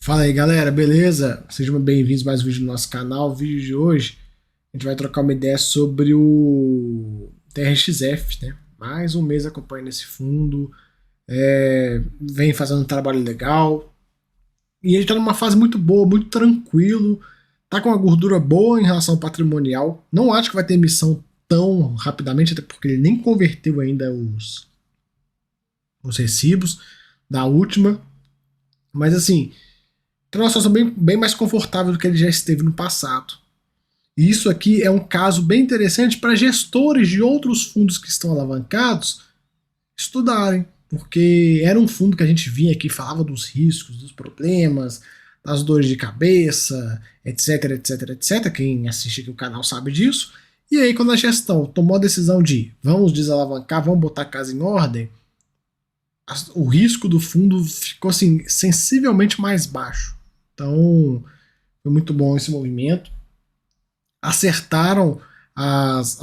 Fala aí galera, beleza? Sejam bem-vindos a mais um vídeo do nosso canal. O vídeo de hoje a gente vai trocar uma ideia sobre o TRXF, né? Mais um mês acompanhando esse fundo, vem fazendo um trabalho legal e ele está numa fase muito boa, muito tranquilo, tá com uma gordura boa em relação ao patrimonial. Não acho que vai ter emissão tão rapidamente, até porque ele nem converteu ainda os recibos da última, mas assim. Tem uma situação bem mais confortável do que ele já esteve no passado. E isso aqui é um caso bem interessante para gestores de outros fundos que estão alavancados estudarem, porque era um fundo que a gente vinha aqui, falava dos riscos, dos problemas, das dores de cabeça, etc, etc, etc. Quem assiste aqui o canal sabe disso. E aí, quando a gestão tomou a decisão de vamos desalavancar, vamos botar a casa em ordem, o risco do fundo ficou assim, sensivelmente mais baixo. Então, foi muito bom esse movimento. Acertaram as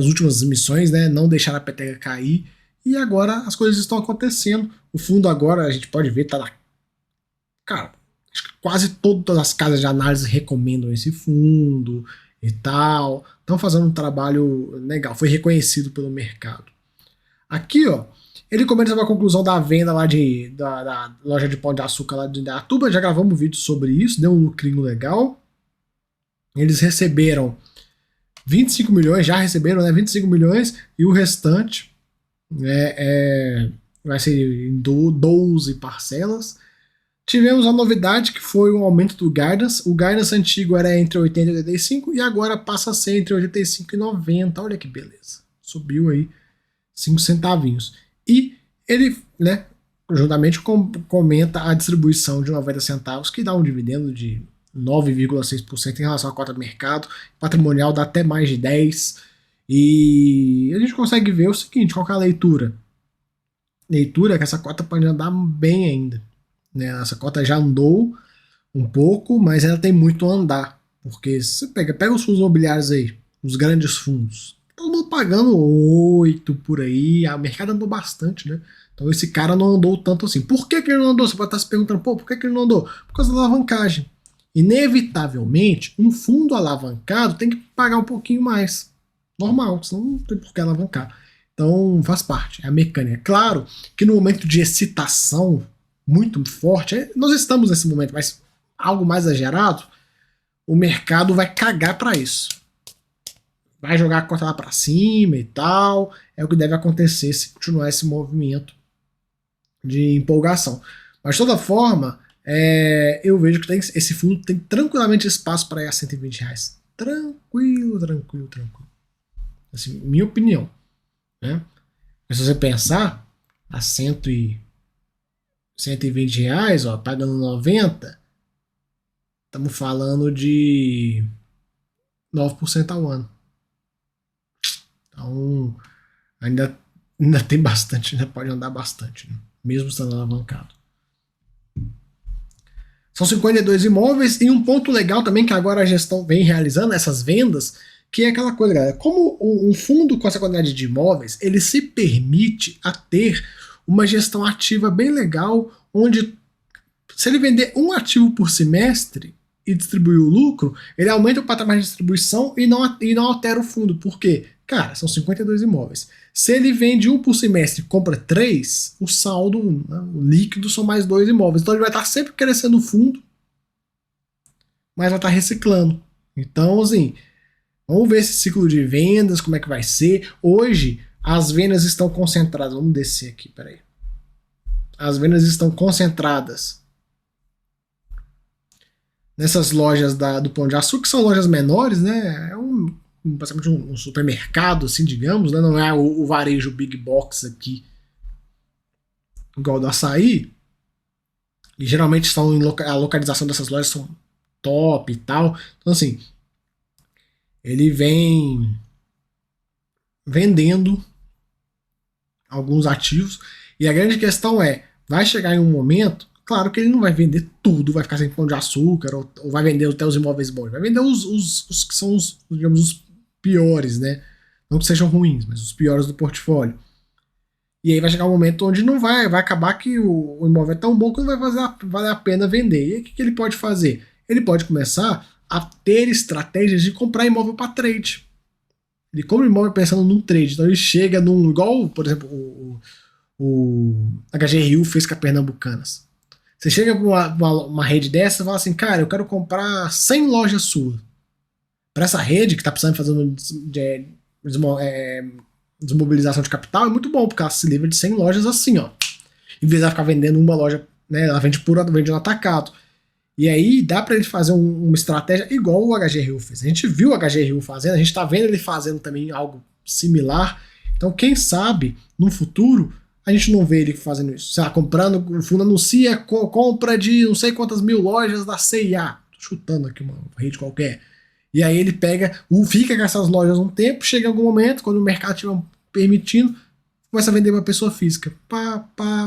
últimas emissões, né? Não deixaram a peteca cair. E agora as coisas estão acontecendo. O fundo agora, a gente pode ver, tá na. Cara, acho que quase todas as casas de análise recomendam esse fundo e tal. Estão fazendo um trabalho legal. Foi reconhecido pelo mercado. Aqui, ó. Ele comenta sobre a conclusão da venda lá da loja de pão de açúcar lá de Indaiatuba. Já gravamos um vídeo sobre isso, deu um lucrinho legal. Eles receberam 25 milhões, já receberam, né? 25 milhões, e o restante vai ser em 12 parcelas. Tivemos a novidade que foi um aumento do guidance. O guidance antigo era entre 80 e 85 e agora passa a ser entre 85 e 90. Olha que beleza. Subiu aí 5 centavinhos. E ele, né, juntamente comenta a distribuição de 90 centavos, que dá um dividendo de 9,6% em relação à cota do mercado. Patrimonial dá até mais de 10%. E a gente consegue ver o seguinte, qual que é a leitura? Leitura é que essa cota pode andar bem ainda. Né? Essa cota já andou um pouco, mas ela tem muito a andar. Porque se você pega os fundos imobiliários aí, os grandes fundos, todo mundo pagando 8 por aí, o mercado andou bastante, né? Então esse cara não andou tanto assim. Por que ele não andou? Você pode estar se perguntando, pô, por que ele não andou? Por causa da alavancagem. Inevitavelmente, um fundo alavancado tem que pagar um pouquinho mais. Normal, senão não tem por que alavancar. Então faz parte, é a mecânica. Claro que no momento de excitação muito forte, nós estamos nesse momento, mas algo mais exagerado, o mercado vai cagar para isso. Vai jogar a cota lá para cima e tal. É o que deve acontecer se continuar esse movimento de empolgação. Mas de toda forma, eu vejo que esse fundo tem tranquilamente espaço para ir a R$ 120. Tranquilo, tranquilo, tranquilo. Assim, minha opinião. Né? Mas se você pensar, a 120 reais, ó, pagando 90, estamos falando de 9% ao ano. Então, ainda tem bastante, né? Pode andar bastante, né? Mesmo estando alavancado. São 52 imóveis e um ponto legal também que agora a gestão vem realizando, essas vendas, que é aquela coisa, galera, como um fundo com essa quantidade de imóveis, ele se permite a ter uma gestão ativa bem legal, onde se ele vender um ativo por semestre e distribuir o lucro, ele aumenta o patamar de distribuição e não altera o fundo. Por quê? Cara, são 52 imóveis. Se ele vende um por semestre e compra 3, o saldo, né, o líquido são mais 2 imóveis. Então ele vai estar sempre crescendo o fundo, mas vai estar reciclando. Então, assim, vamos ver esse ciclo de vendas, como é que vai ser. Hoje, as vendas estão concentradas. Vamos descer aqui, peraí. As vendas estão concentradas nessas lojas do Pão de Açúcar, que são lojas menores, né? Basicamente um supermercado, assim, digamos, né? Não é o varejo big box aqui, igual do Açaí. E geralmente a localização dessas lojas são top e tal. Então, assim, ele vem vendendo alguns ativos. E a grande questão vai chegar em um momento, claro que ele não vai vender tudo, vai ficar sem pão de açúcar, ou vai vender até os imóveis bons. Vai vender os que são digamos, os piores, né? Não que sejam ruins, mas os piores do portfólio. E aí vai chegar um momento onde não vai acabar que o imóvel é tão bom que não vai valer a pena vender. E aí o que ele pode fazer? Ele pode começar a ter estratégias de comprar imóvel para trade. Ele compra imóvel pensando num trade. Então ele chega num. Igual, por exemplo, o HGRU fez com a Pernambucanas. Você chega para uma rede dessa e fala assim: cara, eu quero comprar 100 lojas suas. Para essa rede que está precisando fazer desmobilização de capital, é muito bom, porque ela se livra de 100 lojas assim, ó. Em vez de ela ficar vendendo uma loja, né, ela vende no atacado. E aí dá para ele fazer uma estratégia igual o HGRU fez. A gente viu o HGRU fazendo, a gente está vendo ele fazendo também algo similar. Então, quem sabe, no futuro, a gente não vê ele fazendo isso. Sei lá, comprando, o fundo anuncia compra de não sei quantas mil lojas da CIA. Tô chutando aqui uma rede qualquer. E aí ele fica com essas lojas um tempo, chega em algum momento, quando o mercado estiver permitindo, começa a vender para pessoa física.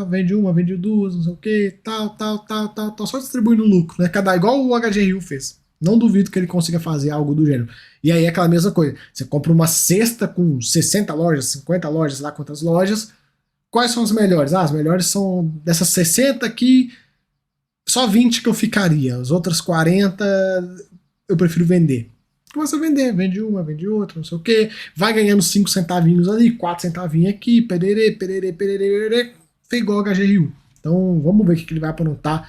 Vende uma, vende duas, não sei o que, tal, só distribuindo lucro, né? Igual o HGRU fez. Não duvido que ele consiga fazer algo do gênero. E aí é aquela mesma coisa. Você compra uma cesta com 60 lojas, 50 lojas, lá quantas lojas. Quais são as melhores? As melhores são dessas 60 aqui, só 20 que eu ficaria. As outras 40 eu prefiro vender. Começa a vender, vende uma, vende outra, não sei o que, vai ganhando 5 centavinhos ali, 4 centavinhos aqui, perere, foi igual a HGRU. Então vamos ver o que ele vai aprontar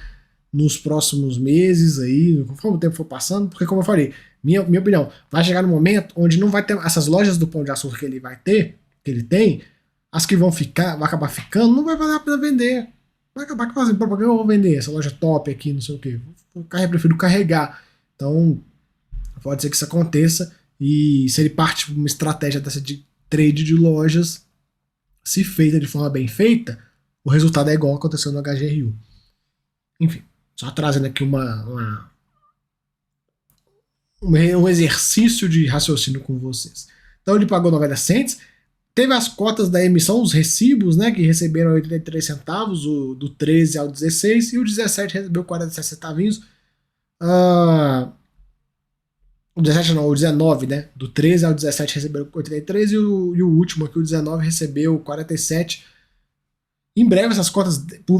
nos próximos meses aí, conforme o tempo for passando, porque como eu falei, minha opinião, vai chegar no momento onde não vai ter essas lojas do Pão de Açúcar que ele vai ter, que ele tem, as que vai acabar ficando, não vai valer a pena vender. Vai acabar fazendo propaganda, eu vou vender essa loja top aqui, não sei o que. Eu prefiro carregar. Então, pode ser que isso aconteça, e se ele parte de uma estratégia dessa de trade de lojas, se feita de forma bem feita, o resultado é igual aconteceu no HGRU. Enfim, só trazendo aqui um exercício de raciocínio com vocês. Então ele pagou 90 cents, teve as cotas da emissão, os recibos, né, que receberam 83 centavos, do 13 ao 16, e o 17 recebeu 47 centavinhos. O 17 não, o 19, né? Do 13 ao 17 recebeu 83 e o último aqui, o 19, recebeu 47. Em breve essas cotas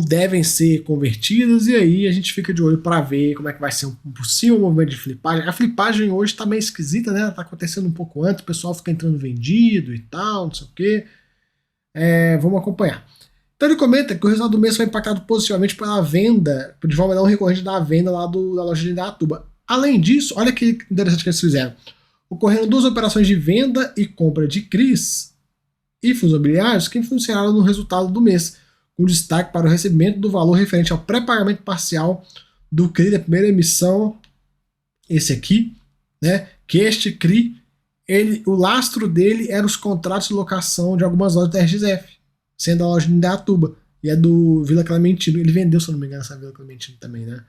devem ser convertidas e aí a gente fica de olho para ver como é que vai ser um possível movimento de flipagem. A flipagem hoje está meio esquisita, né? Tá acontecendo um pouco antes, o pessoal fica entrando vendido e tal, não sei o quê. Vamos acompanhar. Então ele comenta que o resultado do mês foi impactado positivamente pela venda, de forma não recorrente da venda lá da loja de Indaiatuba. Além disso, olha que interessante que eles fizeram. Ocorreram 2 operações de venda e compra de CRIs e fundos imobiliários que influenciaram no resultado do mês, com destaque para o recebimento do valor referente ao pré-pagamento parcial do CRI da primeira emissão, esse aqui, né? Que este CRI, o lastro dele era os contratos de locação de algumas lojas da RXF, sendo a loja de Indaiatuba e a do Vila Clementino. Ele vendeu, se eu não me engano, essa Vila Clementino também, né?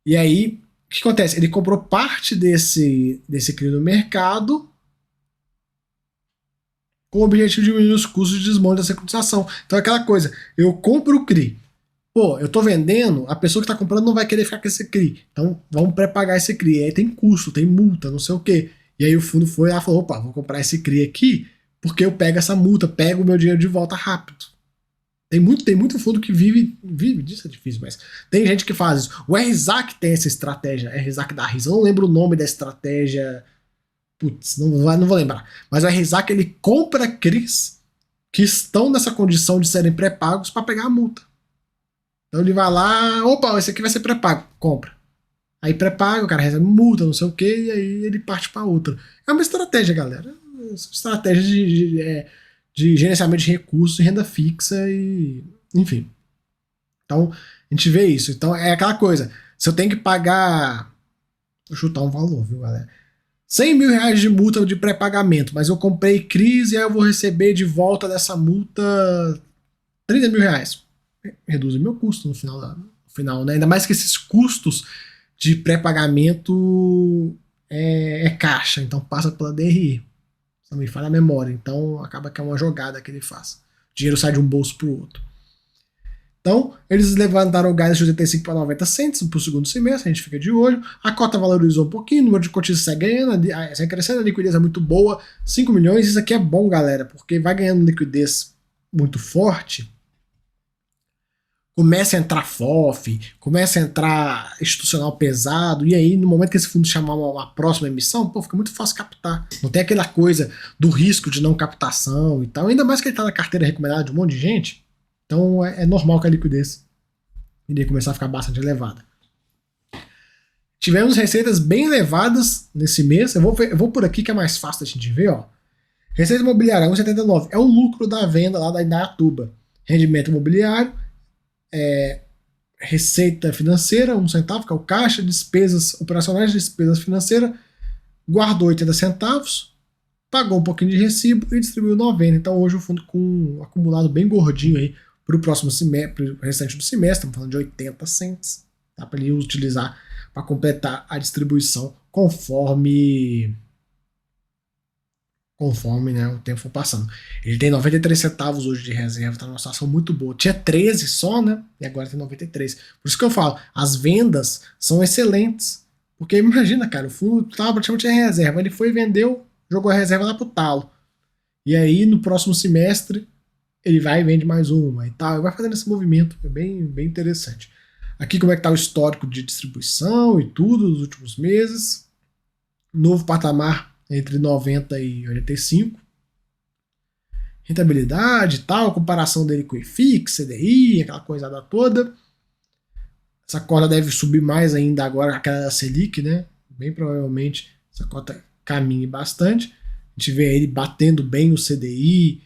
E aí, o que acontece? Ele comprou parte desse CRI no mercado com o objetivo de diminuir os custos de desmonte da securitização. Então é aquela coisa, eu compro o CRI, pô, eu tô vendendo, a pessoa que tá comprando não vai querer ficar com esse CRI, então vamos pré-pagar esse CRI, aí tem custo, tem multa, não sei o quê. E aí o fundo foi lá e falou, opa, vou comprar esse CRI aqui, porque eu pego essa multa, pego o meu dinheiro de volta rápido. Tem muito fundo que vive disso, é difícil, mas tem gente que faz isso. O RZAC tem essa estratégia, RZAC da RISA, eu não lembro o nome da estratégia, putz, não vou lembrar. Mas o RZAC, ele compra CRIs que estão nessa condição de serem pré-pagos para pegar a multa. Então ele vai lá, opa, esse aqui vai ser pré-pago, compra. Aí pré-paga, o cara recebe multa, não sei o que, e aí ele parte para outra. É uma estratégia, galera. Estratégia de gerenciamento de recursos, renda fixa e enfim. Então, a gente vê isso. Então, é aquela coisa. Se eu tenho que pagar... Vou chutar um valor, viu, galera? 100 mil reais de multa de pré-pagamento, mas eu comprei CRIs e aí eu vou receber de volta dessa multa 30 mil reais. Reduz o meu custo no final, né? Ainda mais que esses custos de pré-pagamento é caixa, então passa pela DRE. Não me falha a memória, então acaba que é uma jogada que ele faz. O dinheiro sai de um bolso para o outro. Então, eles levantaram o gás de 85 para 90 cents para o segundo semestre, a gente fica de olho. A cota valorizou um pouquinho, o número de cotistas segue ganhando, segue crescendo, a liquidez é muito boa, 5 milhões, isso aqui é bom, galera, porque vai ganhando liquidez muito forte, começa a entrar FOF, começa a entrar institucional pesado, e aí no momento que esse fundo chamar uma próxima emissão, pô, fica muito fácil captar. Não tem aquela coisa do risco de não captação e tal, ainda mais que ele está na carteira recomendada de um monte de gente, então é normal que a liquidez iria começar a ficar bastante elevada. Tivemos receitas bem elevadas nesse mês, eu vou por aqui que é mais fácil da gente ver, ó. Receita imobiliária 1,79 é o lucro da venda lá da Indaiatuba. Rendimento imobiliário, receita financeira, 1 centavo, que é o caixa, despesas operacionais, despesas financeiras, guardou 80 centavos, pagou um pouquinho de recibo e distribuiu 90. Então hoje o fundo com um acumulado bem gordinho aí para o próximo semestre, pro restante do semestre, estamos falando de 80 cents, tá? Para ele utilizar para completar a distribuição conforme né, o tempo for passando. Ele tem 93 centavos hoje de reserva, está numa situação muito boa. Tinha 13 só, né? E agora tem 93. Por isso que eu falo, as vendas são excelentes. Porque imagina, cara, o fundo estava praticamente em reserva. Ele foi e vendeu, jogou a reserva lá pro talo. E aí, no próximo semestre, ele vai e vende mais uma e tal. E vai fazendo esse movimento, é bem interessante. Aqui como é que tá o histórico de distribuição e tudo nos últimos meses. Novo patamar entre 90 e 85. Rentabilidade e tal, comparação dele com o IFIX, CDI, aquela coisada toda. Essa cota deve subir mais ainda agora, aquela da Selic, né? Bem provavelmente essa cota caminhe bastante. A gente vê ele batendo bem o CDI,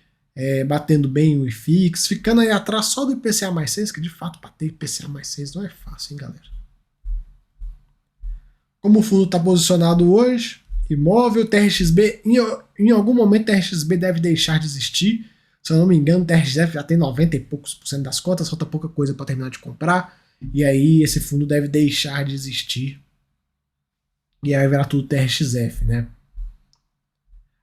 batendo bem o IFIX, ficando aí atrás só do IPCA mais 6, que de fato bater IPCA mais 6 não é fácil, hein, galera? Como o fundo está posicionado hoje, imóvel, TRXB, em algum momento TRXB deve deixar de existir. Se eu não me engano, o TRXF já tem 90 e poucos % das cotas, falta pouca coisa para terminar de comprar. E aí esse fundo deve deixar de existir. E aí vai virar tudo TRXF, né?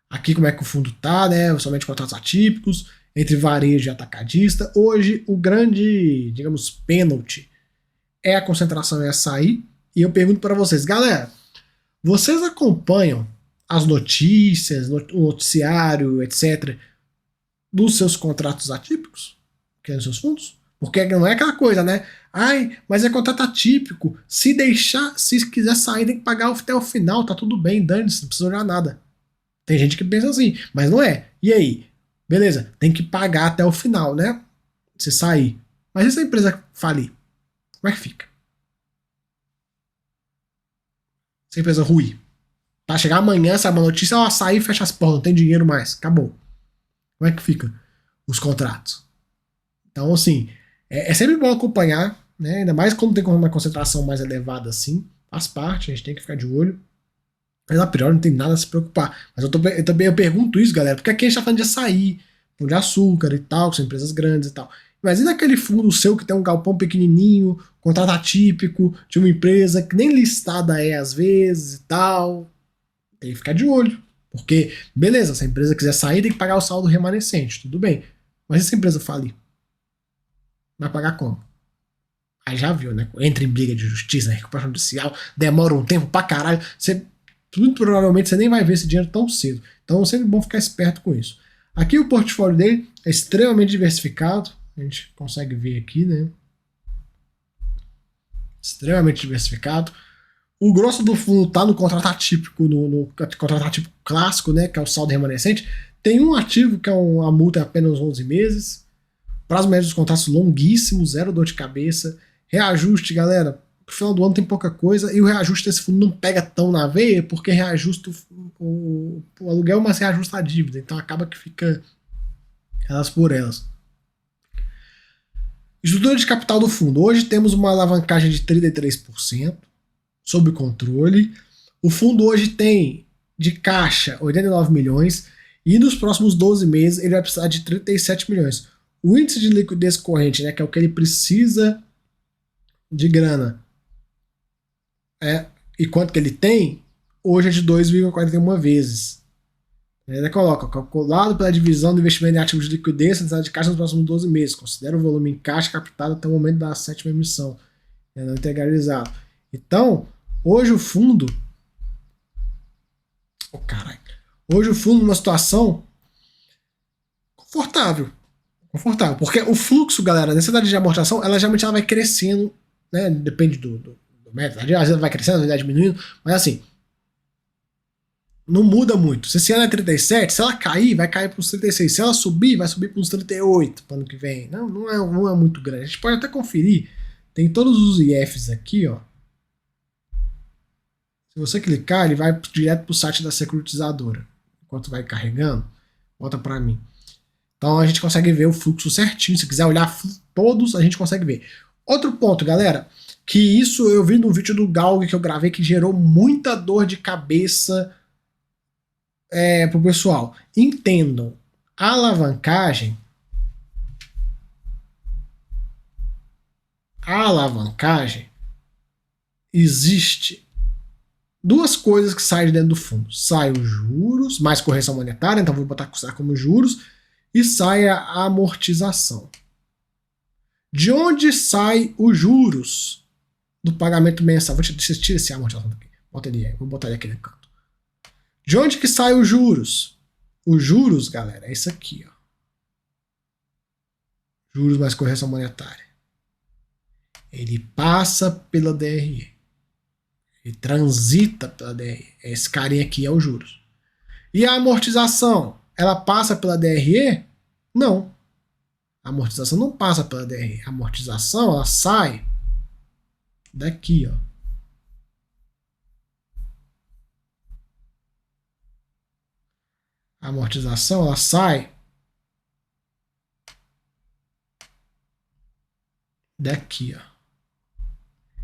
Aqui como é que o fundo tá, né? Somente contratos atípicos, entre varejo e atacadista. Hoje o grande, digamos, pênalti é a concentração em açaí. E eu pergunto para vocês, galera, vocês acompanham as notícias, o noticiário, etc., dos seus contratos atípicos, que é nos seus fundos? Porque não é aquela coisa, né? Ai, mas é contrato atípico. Se deixar, se quiser sair, tem que pagar até o final, tá tudo bem, dane-se, não precisa olhar nada. Tem gente que pensa assim, mas não é. E aí? Beleza, tem que pagar até o final, né? Se sair. Mas e se a empresa falir? Como é que fica? Se a empresa ruir. Tá, chegar amanhã, sabe, uma notícia, ela sair e fecha as portas, não tem dinheiro mais, acabou. Como é que fica os contratos? Então, assim, é sempre bom acompanhar, né? Ainda mais quando tem uma concentração mais elevada assim, faz parte, a gente tem que ficar de olho. Mas a priori não tem nada a se preocupar. Mas eu pergunto isso, galera, porque aqui a gente tá falando de açaí, pão de açúcar e tal, que são empresas grandes e tal. Mas e naquele fundo seu que tem um galpão pequenininho, contrato atípico, de uma empresa que nem listada é às vezes e tal? Tem que ficar de olho. Porque, beleza, se a empresa quiser sair, tem que pagar o saldo remanescente, tudo bem. Mas e se a empresa falir? Vai pagar como? Aí já viu, né? Entra em briga de justiça, recuperação judicial, demora um tempo pra caralho. Muito provavelmente você nem vai ver esse dinheiro tão cedo. Então é sempre bom ficar esperto com isso. Aqui o portfólio dele é extremamente diversificado. A gente consegue ver aqui, né? Extremamente diversificado. O grosso do fundo tá no contrato atípico, no contrato atípico clássico, né? Que é o saldo remanescente. Tem um ativo que é a multa é apenas 11 meses. Prazo médio dos contratos longuíssimo, zero dor de cabeça. Reajuste, galera, pro final do ano tem pouca coisa. E o reajuste desse fundo não pega tão na veia, porque reajusta o aluguel, mas reajusta a dívida. Então acaba que fica elas por elas. Estrutura de capital do fundo. Hoje temos uma alavancagem de 33%, sob controle. O fundo hoje tem de caixa 89 milhões e nos próximos 12 meses ele vai precisar de 37 milhões. O índice de liquidez corrente, né, que é o que ele precisa de grana, e quanto que ele tem, hoje é de 2,41 vezes. Ele coloca, calculado pela divisão do investimento em ativos de liquidez, necessidade de caixa nos próximos 12 meses. Considera o volume em caixa captado até o momento da 7ª emissão, não integralizado. Então, hoje o fundo... Hoje o fundo numa situação confortável confortável. Porque o fluxo, galera, a necessidade de amortização, ela geralmente ela vai crescendo, né? Depende do método. Às vezes vai crescendo, às vezes vai diminuindo. Mas assim, não muda muito. Se esse ano é 37, se ela cair, vai cair para uns 36. Se ela subir, vai subir para uns 38 para o ano que vem. Não é muito grande. A gente pode até conferir. Tem todos os IFs aqui, ó. Se você clicar, ele vai direto para o site da securitizadora. Enquanto vai carregando, volta para mim. Então a gente consegue ver o fluxo certinho. Se quiser olhar todos, a gente consegue ver. Outro ponto, galera, que isso eu vi no vídeo do Galg que eu gravei que gerou muita dor de cabeça pro pessoal. Entendam, a alavancagem existe duas coisas que saem de dentro do fundo. Sai os juros, mais correção monetária, então vou botar como juros, e sai a amortização. De onde sai os juros do pagamento mensal? Deixa eu tirar esse amortização daqui. Vou botar ele aqui no canto. De onde que saem os juros? Os juros, galera, é isso aqui, ó. Juros mais correção monetária. Ele passa pela DRE. Ele transita pela DRE. Esse carinha aqui é os juros. E a amortização, ela passa pela DRE? Não. A amortização não passa pela DRE. A amortização, ela sai daqui, ó. A amortização, ela sai daqui, ó.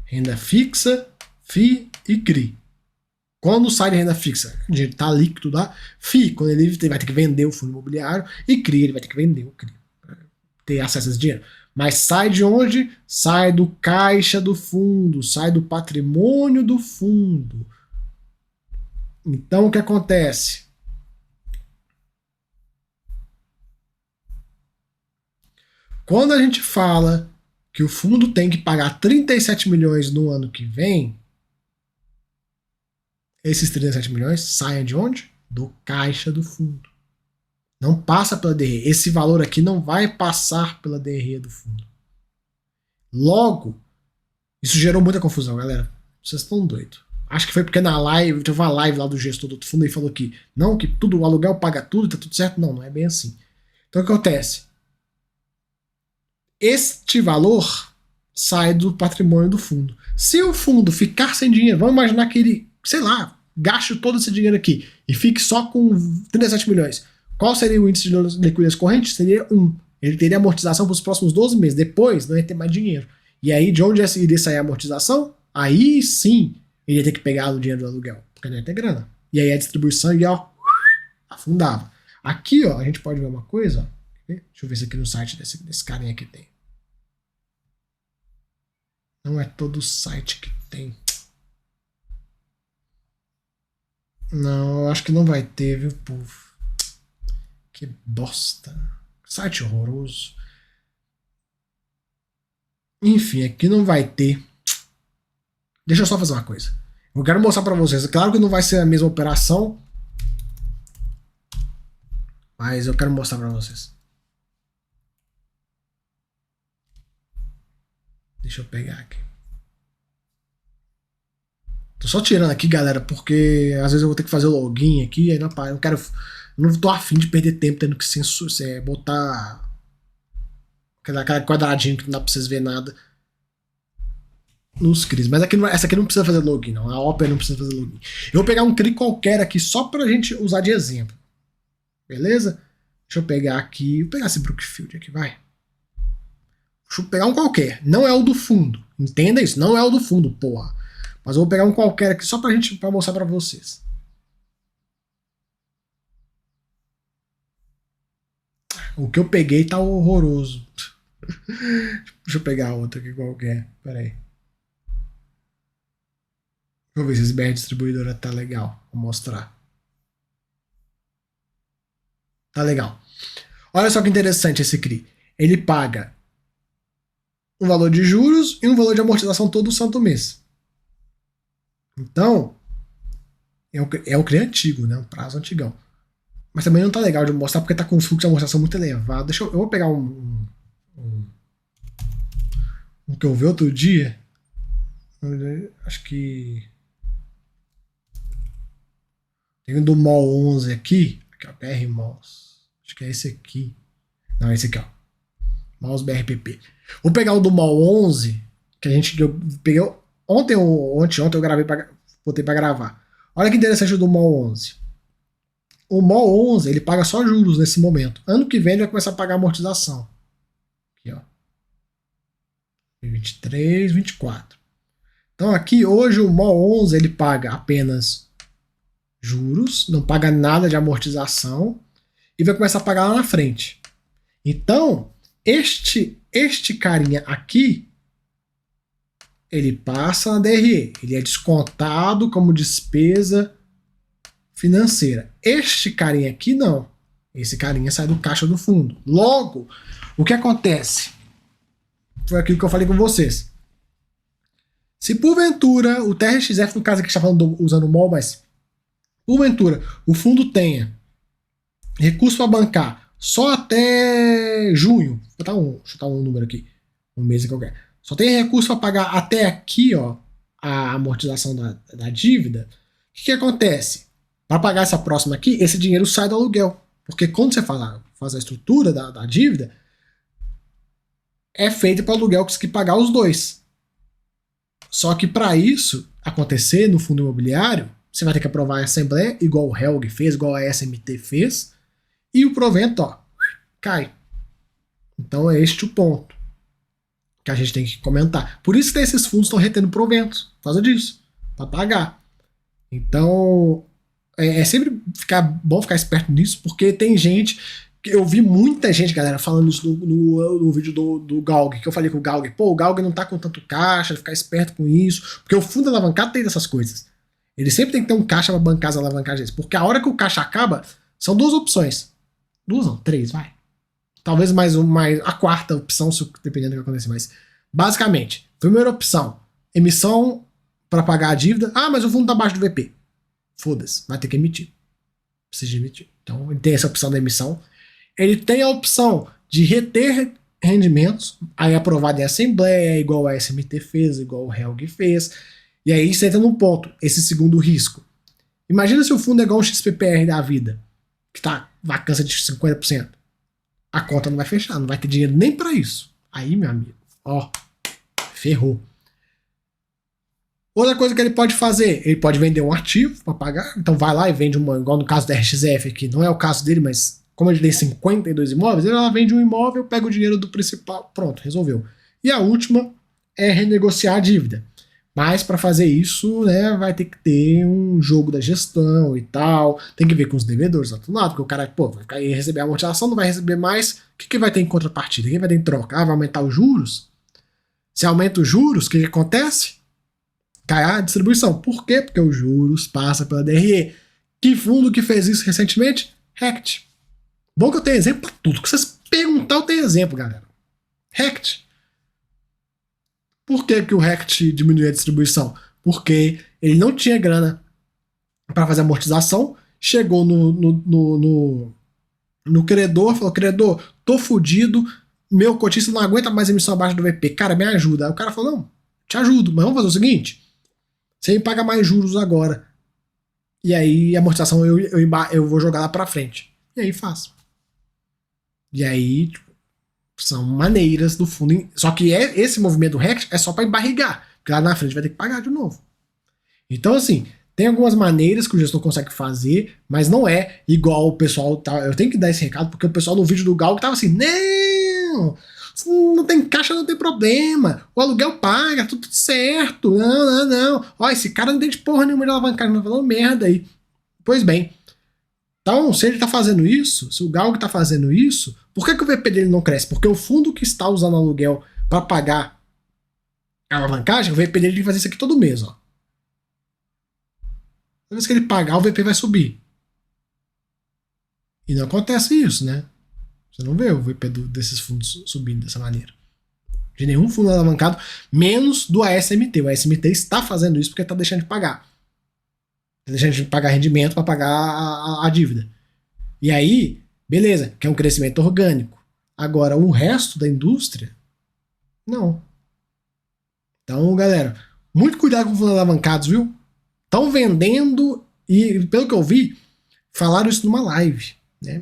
Renda fixa, FI e CRI. Quando sai de renda fixa, o dinheiro está líquido lá. FI, quando ele vai ter que vender o fundo imobiliário. E CRI, ele vai ter que vender o CRI. Para ter acesso a esse dinheiro. Mas sai de onde? Sai do caixa do fundo. Sai do patrimônio do fundo. Então, o que acontece? Quando a gente fala que o fundo tem que pagar 37 milhões no ano que vem, esses 37 milhões saem de onde? Do caixa do fundo. Não passa pela DRE. Esse valor aqui não vai passar pela DRE do fundo. Logo, isso gerou muita confusão, galera. Vocês estão doidos. Acho que foi porque na live, teve uma live lá do gestor do fundo e falou que não, que tudo, o aluguel paga tudo, tá tudo certo. Não é bem assim. Então o que acontece? Este valor sai do patrimônio do fundo. Se o fundo ficar sem dinheiro, vamos imaginar que ele, sei lá, gaste todo esse dinheiro aqui e fique só com 37 milhões. Qual seria o índice de liquidez corrente? Seria 1. Ele teria amortização para os próximos 12 meses. Depois, não ia ter mais dinheiro. E aí, de onde iria sair a amortização? Aí sim, ele ia ter que pegar o dinheiro do aluguel, porque não ia ter grana. E aí a distribuição ia, ó, afundava. Aqui, ó, a gente pode ver uma coisa, ó. Deixa eu ver se aqui no site desse carinha aqui tem. Não é todo site que tem. Não, eu acho que não vai ter, viu, povo? Que bosta. Site horroroso. Enfim, aqui não vai ter. Deixa eu só fazer uma coisa. Eu quero mostrar pra vocês. Claro que não vai ser a mesma operação, mas eu quero mostrar pra vocês. Deixa eu pegar aqui. Tô só tirando aqui, galera, porque às vezes eu vou ter que fazer o login aqui, aí não quero. Não tô afim de perder tempo tendo que botar aquele quadradinho que não dá pra vocês ver nada nos CRIs. Mas essa aqui não precisa fazer login, não. A Opera não precisa fazer login. Eu vou pegar um CRI qualquer aqui só pra gente usar de exemplo. Beleza? Deixa eu pegar aqui. Vou pegar esse Brookfield aqui, vai. Deixa eu pegar um qualquer. Não é o do fundo. Entenda isso. Não é o do fundo, porra. Mas eu vou pegar um qualquer aqui só pra mostrar pra vocês. O que eu peguei tá horroroso. Deixa eu pegar outro aqui qualquer. Pera aí. Deixa eu ver se esse BR distribuidora tá legal. Vou mostrar. Tá legal. Olha só que interessante esse CRI. Ele paga um valor de juros e um valor de amortização todo santo mês. Então, é o CRI antigo, né? Um prazo antigão. Mas também não tá legal de mostrar porque tá com um fluxo de amortização muito elevado. Eu vou pegar um que eu vi outro dia. Acho que tem um do MOL 11 aqui. Aqui, ó, PR Mouse. Acho que é esse aqui. Não, esse aqui, ó. Mouse BRPP. Vou pegar o do MOL 11, que eu peguei ontem eu gravei botei pra gravar. Olha que interessante o do MOL 11. O MOL 11, ele paga só juros nesse momento. Ano que vem ele vai começar a pagar amortização. Aqui, ó. 23, 24. Então aqui, hoje o MOL 11, ele paga apenas juros, não paga nada de amortização e vai começar a pagar lá na frente. Então, este carinha aqui, ele passa na DRE, ele é descontado como despesa financeira. Este carinha aqui não. Esse carinha sai do caixa do fundo. Logo, o que acontece? Foi aquilo que eu falei com vocês. Se porventura o TRXF, no caso aqui está falando usando o MOL, mas porventura o fundo tenha recurso para bancar só até junho, vou chutar um número aqui, um mês qualquer, só tem recurso para pagar até aqui, ó, a amortização da dívida, o que acontece? Para pagar essa próxima aqui, esse dinheiro sai do aluguel, porque quando você faz a estrutura da dívida, é feito para o aluguel que pagar os dois. Só que para isso acontecer no fundo imobiliário, você vai ter que aprovar a assembleia, igual o Helg fez, igual a SMT fez, e o provento, ó, cai. Então é este o ponto que a gente tem que comentar. Por isso que esses fundos estão retendo proventos, por causa disso, para pagar. Então é sempre bom ficar esperto nisso, porque tem gente, eu vi muita gente, galera, falando isso no vídeo do Galg, que eu falei com o Galg, pô, o Galg não tá com tanto caixa, ficar esperto com isso, porque o fundo alavancado tem dessas coisas. Ele sempre tem que ter um caixa para bancar as alavancagens, porque a hora que o caixa acaba, são duas opções. Duas não, três, vai. Talvez mais a quarta opção, dependendo do que acontecer, mas basicamente, primeira opção, emissão para pagar a dívida. Ah, mas o fundo tá abaixo do VP. Foda-se, vai ter que emitir. Precisa emitir. Então, ele tem essa opção da emissão. Ele tem a opção de reter rendimentos, aí aprovado em assembleia, igual a SMT fez, igual o Helg fez. E aí você entra num ponto, esse segundo risco. Imagina se o fundo é igual um XPPR da vida, que tá vacância de 50%. A conta não vai fechar, não vai ter dinheiro nem para isso. Aí, meu amigo, ó, ferrou. Outra coisa que ele pode fazer, ele pode vender um ativo para pagar, então vai lá e vende uma, igual no caso da RXF aqui, não é o caso dele, mas como ele tem 52 imóveis, ele vende um imóvel, pega o dinheiro do principal, pronto, resolveu. E a última é renegociar a dívida. Mas para fazer isso, né, vai ter que ter um jogo da gestão e tal, tem que ver com os devedores do outro lado, porque o cara, pô, vai receber a amortização, não vai receber mais, o que vai ter em contrapartida? O que vai ter em troca? Ah, vai aumentar os juros? Se aumenta os juros, o que acontece? Cai a distribuição. Por quê? Porque os juros passam pela DRE. Que fundo que fez isso recentemente? Rect. Bom que eu tenho exemplo pra tudo. Que vocês perguntar, eu tenho exemplo, galera. Rect. Por que o Rect diminuiu a distribuição? Porque ele não tinha grana para fazer amortização, chegou no credor, falou, credor, tô fudido, meu cotista não aguenta mais emissão abaixo do VP, cara, me ajuda. Aí o cara falou, não, te ajudo, mas vamos fazer o seguinte, você me paga mais juros agora, e aí a amortização eu vou jogar lá pra frente. E aí faço. E aí, tipo, são maneiras do fundo. Só que esse movimento do RECT é só para embarrigar, porque lá na frente vai ter que pagar de novo. Então, assim, tem algumas maneiras que o gestor consegue fazer, mas não é igual o pessoal. Eu tenho que dar esse recado, porque o pessoal no vídeo do Gal tava assim: não tem caixa, não tem problema. O aluguel paga, tudo certo. Não. Ó, esse cara não tem de porra nenhuma de alavancagem, não tá falando merda aí. Pois bem. Então, se ele tá fazendo isso, se o Galg tá fazendo isso, por que o VP dele não cresce? Porque o fundo que está usando aluguel para pagar a alavancagem, o VP dele tem que fazer isso aqui todo mês, ó. Toda vez que ele pagar, o VP vai subir. E não acontece isso, né? Você não vê o VP desses fundos subindo dessa maneira. De nenhum fundo alavancado, menos do ASMT. O ASMT está fazendo isso porque está deixando de pagar. Está deixando de pagar rendimento para pagar a dívida. E aí, beleza, que é um crescimento orgânico. Agora, o resto da indústria, não. Então, galera, muito cuidado com fundos alavancados, viu? Estão vendendo e, pelo que eu vi, falaram isso numa live, né?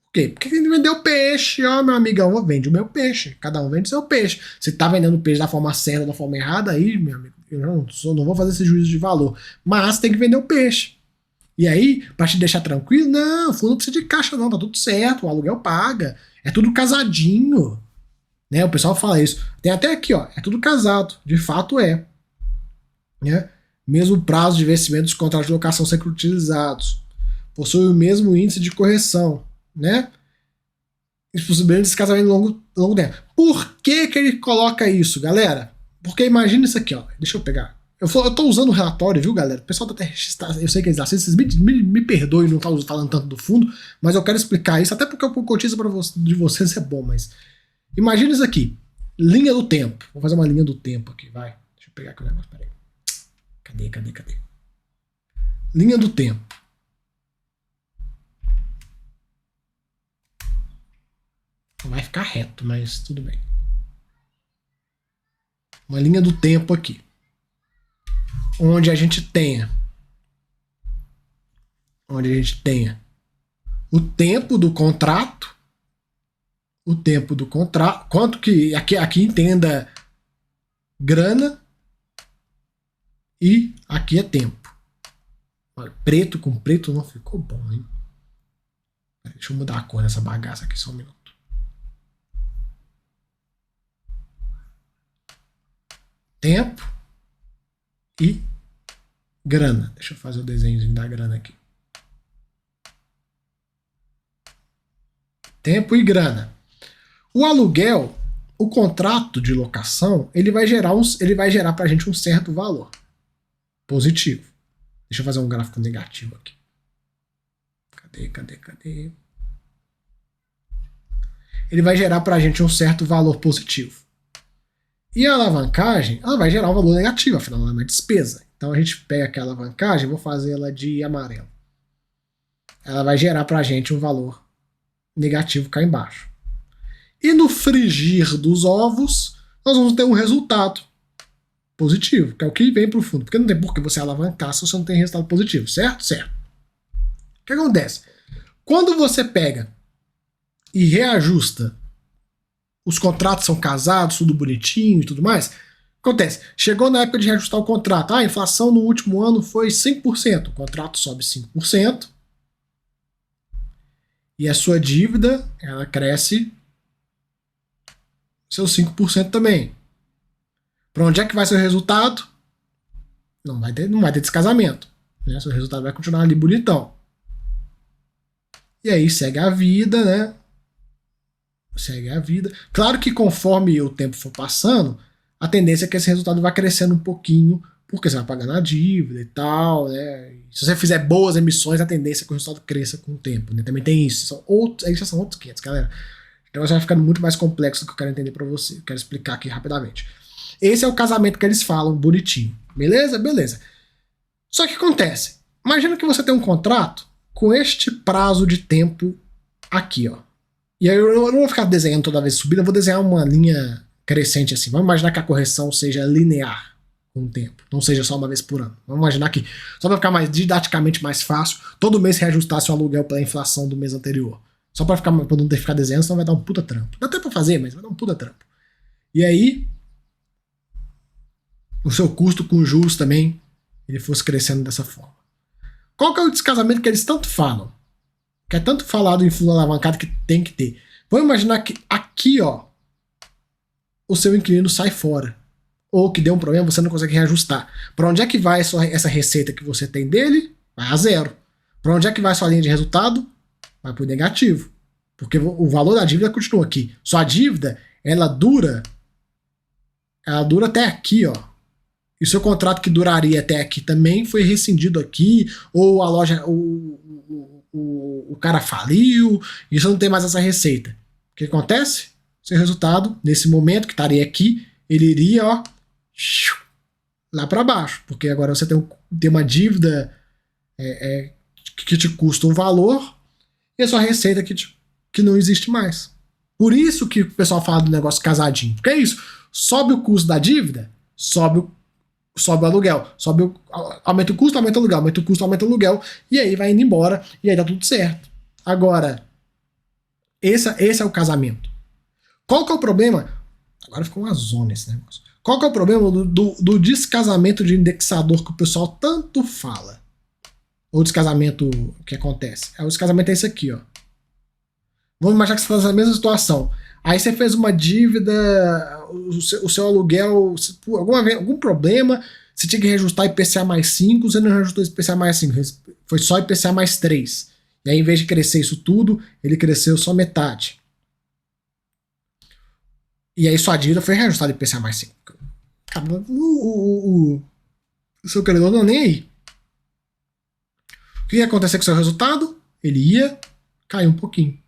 Por quê? Porque quem vendeu peixe, ó, meu amigão, vende o meu peixe. Cada um vende seu peixe. Se tá vendendo peixe da forma certa ou da forma errada, aí, meu amigo, eu não vou fazer esse juízo de valor. Mas tem que vender o peixe. E aí, pra te deixar tranquilo, não, o fundo não precisa de caixa, não, tá tudo certo, o aluguel paga. É tudo casadinho. Né? O pessoal fala isso. Tem até aqui, ó, é tudo casado. De fato é. Né? Mesmo prazo de vencimento dos contratos de locação securitizados. Possui o mesmo índice de correção. Né? Possibilidade de descasamento longo tempo. Por que ele coloca isso, galera? Porque imagina isso aqui, ó. Deixa eu pegar. Eu tô usando o relatório, viu, galera? O pessoal da TRX, eu sei que eles assistem, vocês me perdoem não estar falando tanto do fundo, mas eu quero explicar isso, até porque o cotiza de vocês é bom, mas imagina isso aqui. Linha do tempo. Vou fazer uma linha do tempo aqui, vai. Deixa eu pegar aqui o negócio, peraí. Cadê? Linha do tempo. Não vai ficar reto, mas tudo bem. Uma linha do tempo aqui. Onde a gente tenha o tempo do contrato, quanto que aqui entenda grana e aqui é tempo. Olha, preto com preto não ficou bom, hein? Deixa eu mudar a cor dessa bagaça aqui só um minuto. Tempo e grana. Deixa eu fazer o desenho da grana aqui. Tempo e grana. O aluguel, o contrato de locação, ele vai gerar pra gente um certo valor positivo. Deixa eu fazer um gráfico negativo aqui. Cadê? Ele vai gerar pra gente um certo valor positivo. E a alavancagem, ela vai gerar um valor negativo, afinal ela é uma despesa. Então a gente pega aquela alavancagem, vou fazer ela de amarelo. Ela vai gerar pra gente um valor negativo cá embaixo. E no frigir dos ovos, nós vamos ter um resultado positivo, que é o que vem para o fundo. Porque não tem por que você alavancar se você não tem resultado positivo, certo? Certo. O que acontece? Quando você pega e reajusta, os contratos são casados, tudo bonitinho e tudo mais, acontece, chegou na época de reajustar o contrato, a inflação no último ano foi 5%, o contrato sobe 5%, e a sua dívida, ela cresce seus 5% também. Para onde é que vai ser o resultado? Não vai ter descasamento. Né? Seu resultado vai continuar ali bonitão. E aí segue a vida, né? Segue a vida. Claro que conforme o tempo for passando, a tendência é que esse resultado vai crescendo um pouquinho, porque você vai pagando a dívida e tal, né? Se você fizer boas emissões, a tendência é que o resultado cresça com o tempo, né? Também tem isso. Aí já são outros 500, galera. Então vai ficando muito mais complexo do que eu quero entender para você. Eu quero explicar aqui rapidamente. Esse é o casamento que eles falam, bonitinho. Beleza? Beleza. Só que acontece. Imagina que você tem um contrato com este prazo de tempo aqui, ó. E aí eu não vou ficar desenhando toda vez subida, eu vou desenhar uma linha crescente assim. Vamos imaginar que a correção seja linear com o tempo, não seja só uma vez por ano. Vamos imaginar que, só para ficar mais didaticamente mais fácil, todo mês reajustasse o aluguel pela inflação do mês anterior. Só para não ter que ficar desenhando, senão vai dar um puta trampo. Dá até pra fazer, mas vai dar um puta trampo. E aí, o seu custo com juros também, ele fosse crescendo dessa forma. Qual que é o descasamento que eles tanto falam? Que é tanto falado em fundo alavancado que tem que ter. Vamos imaginar que aqui, ó, o seu inquilino sai fora. Ou que deu um problema, você não consegue reajustar. Para onde é que vai essa receita que você tem dele? Vai a zero. Para onde é que vai sua linha de resultado? Vai para o negativo. Porque o valor da dívida continua aqui. Só a dívida, ela dura até aqui, ó. E o seu contrato que duraria até aqui também foi rescindido aqui, ou a loja, o cara faliu, e você não tem mais essa receita. O que acontece? Seu resultado, nesse momento que estaria aqui, ele iria, ó, lá para baixo. Porque agora você tem uma dívida que te custa um valor, e a sua receita que não existe mais. Por isso que o pessoal fala do negócio casadinho. Porque é isso. Sobe o custo da dívida, sobe o aluguel. Aumenta o custo, aumenta o aluguel. Aumenta o custo, aumenta o aluguel. E aí vai indo embora e aí tá tudo certo. Agora, esse é o casamento. Qual que é o problema? Agora ficou uma zona esse negócio. Qual que é o problema do descasamento de indexador que o pessoal tanto fala? O descasamento que acontece. O descasamento é esse aqui, ó. Vamos imaginar que você está na mesma situação. Aí você fez uma dívida, o seu aluguel, por algum problema, você tinha que reajustar IPCA mais 5, você não reajustou IPCA mais 5, foi só IPCA mais 3. E aí, em vez de crescer isso tudo, ele cresceu só metade. E aí sua dívida foi reajustada IPCA mais 5. Cara, o seu credor não é nem aí. O que ia acontecer com o seu resultado? Ele ia cair um pouquinho.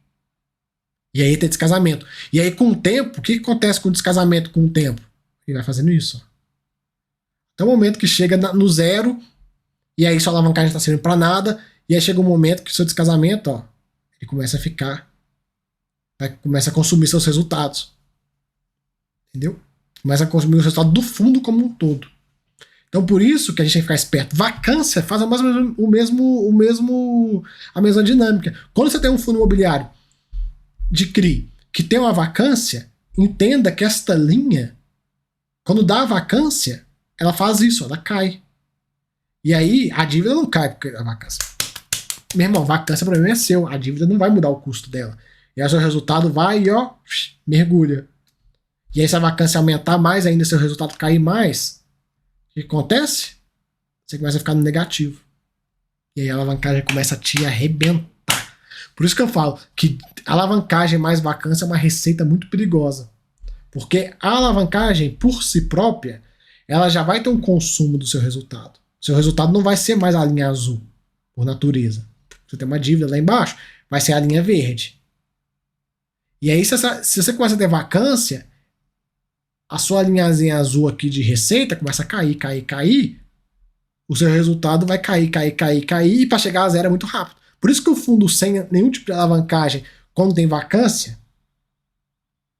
E aí tem descasamento. E aí com o tempo, o que acontece com o descasamento com o tempo? Ele vai fazendo isso. Até o momento que chega no zero, e aí sua alavancagem está servindo para nada, e aí chega um momento que o seu descasamento, ó, ele começa a ficar, começa a consumir seus resultados. Entendeu? Começa a consumir o resultado do fundo como um todo. Então por isso que a gente tem que ficar esperto. Vacância faz a mesma dinâmica. Quando você tem um fundo imobiliário de CRI que tem uma vacância, entenda que esta linha, quando dá a vacância, ela faz isso, ela cai. E aí a dívida não cai porque a vacância. Meu irmão, vacância o problema é seu, a dívida não vai mudar o custo dela. E aí o seu resultado vai e ó, mergulha. E aí se a vacância aumentar mais ainda, seu resultado cair mais, o que acontece? Você começa a ficar no negativo. E aí a alavancagem começa a te arrebentar. Por isso que eu falo que alavancagem mais vacância é uma receita muito perigosa. Porque a alavancagem, por si própria, ela já vai ter um consumo do seu resultado. Seu resultado não vai ser mais a linha azul, por natureza. Você tem uma dívida lá embaixo, vai ser a linha verde. E aí, se você começa a ter vacância, a sua linhazinha azul aqui de receita começa a cair, o seu resultado vai cair, e para chegar a zero é muito rápido. Por isso que o fundo sem nenhum tipo de alavancagem, quando tem vacância,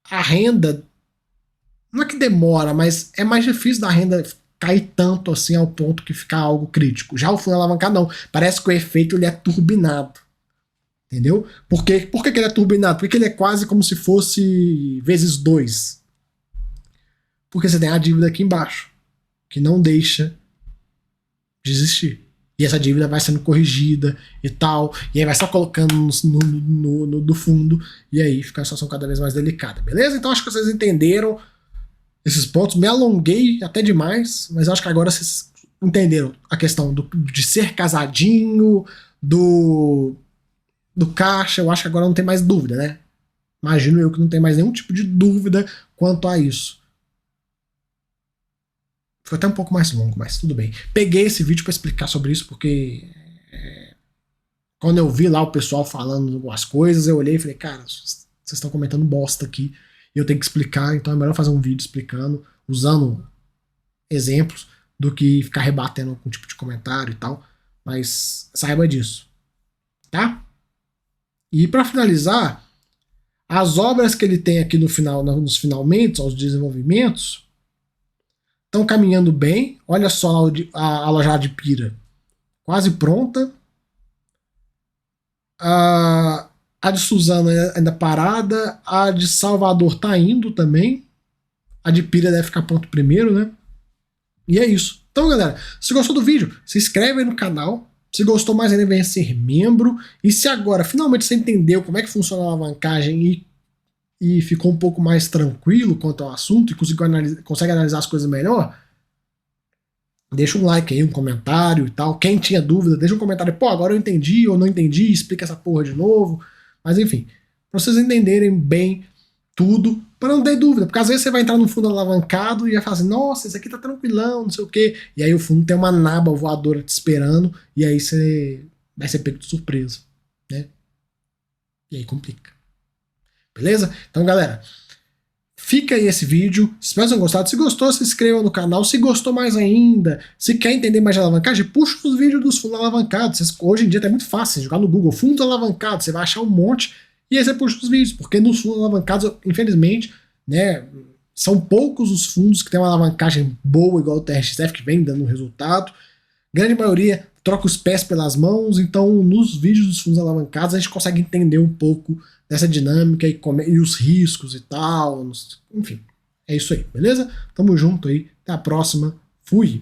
a renda, não é que demora, mas é mais difícil da renda cair tanto assim ao ponto que ficar algo crítico. Já o fundo alavancado não, parece que o efeito ele é turbinado. Entendeu? Por que ele é turbinado? Porque ele é quase como se fosse vezes 2. Porque você tem a dívida aqui embaixo, que não deixa de existir. E essa dívida vai sendo corrigida e tal, e aí vai só colocando no fundo, e aí fica a situação cada vez mais delicada, beleza? Então acho que vocês entenderam esses pontos. Me alonguei até demais, mas acho que agora vocês entenderam a questão de ser casadinho, do caixa. Eu acho que agora não tem mais dúvida, né? Imagino eu que não tem mais nenhum tipo de dúvida quanto a isso. Foi até um pouco mais longo, mas tudo bem. Peguei esse vídeo para explicar sobre isso, porque quando eu vi lá o pessoal falando algumas coisas, eu olhei e falei, cara, vocês estão comentando bosta aqui, e eu tenho que explicar, então é melhor fazer um vídeo explicando, usando exemplos, do que ficar rebatendo algum tipo de comentário e tal. Mas saiba disso, tá? E para finalizar, as obras que ele tem aqui no final, nos finalmente, aos desenvolvimentos, estão caminhando bem. Olha só a loja de Pira, quase pronta. A de Suzano ainda parada. A de Salvador tá indo também. A de Pira deve ficar pronto primeiro, né? E é isso. Então, galera, se gostou do vídeo, se inscreve aí no canal. Se gostou mais ainda, venha ser membro. E se agora finalmente você entendeu como é que funciona a alavancagem e ficou um pouco mais tranquilo quanto ao assunto e consegue analisar as coisas melhor, deixa um like aí, um comentário e tal. Quem tinha dúvida, deixa um comentário. Pô, agora eu entendi ou não entendi, explica essa porra de novo. Mas enfim, pra vocês entenderem bem tudo, para não ter dúvida. Porque às vezes você vai entrar num fundo alavancado e vai falar assim, nossa, esse aqui tá tranquilão, não sei o quê. E aí o fundo tem uma naba voadora te esperando e aí você vai ser pego de surpresa, né? E aí complica. Beleza? Então, galera, Fica aí esse vídeo, espero que tenham gostado. Se gostou, se inscreva no canal. Se gostou mais ainda, se quer entender mais de alavancagem, puxa os vídeos dos fundos alavancados. Hoje em dia é muito fácil, jogar no Google fundos alavancados, você vai achar um monte, e aí você puxa os vídeos, porque nos fundos alavancados, infelizmente, né, são poucos os fundos que têm uma alavancagem boa, igual o TRXF, que vem dando resultado. Grande maioria troca os pés pelas mãos, então nos vídeos dos fundos alavancados a gente consegue entender um pouco dessa dinâmica e os riscos e tal, enfim, é isso aí, beleza? Tamo junto aí, até a próxima, fui!